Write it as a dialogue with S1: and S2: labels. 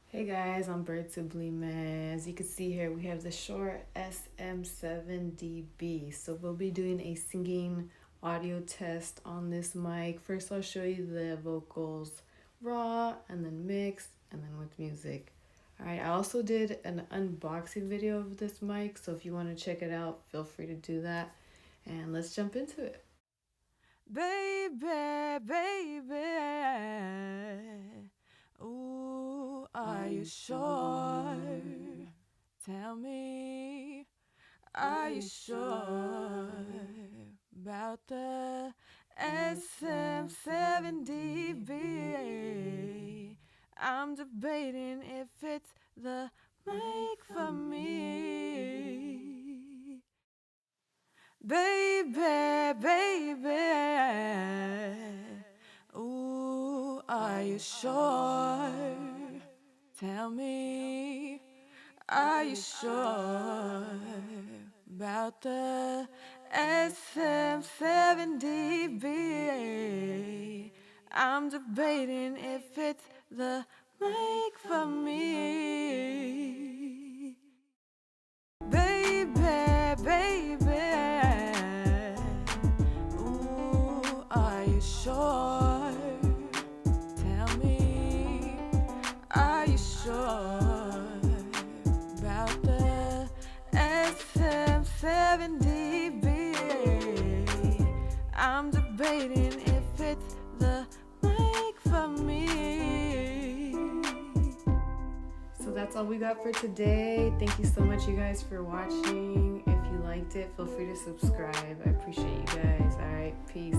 S1: Hey guys, I'm Bird Sublime. As you can see here, we have the Shure SM7dB. So we'll be doing a singing audio test on this mic. First, I'll show you the vocals raw, and then mixed, and then with music. Alright, I also did an unboxing video of this mic, so if you want to check it out, feel free to do that. And let's jump into it.
S2: Baby, baby, ooh, are you sure? Tell me, are you sure about the SM7dB? I'm debating if it's the mic for me. Baby, baby, ooh, are you sure? Tell me, are you sure about the SM7dB? I'm debating if it's the mic for me. Baby, baby, ooh, are you sure? Tell me, are you sure about the SM7dB? I'm debating if it's the mic for me.
S1: So that's all we got for today. Thank you so much, you guys, for watching. If you liked it, feel free to subscribe. I appreciate you guys. All right, peace.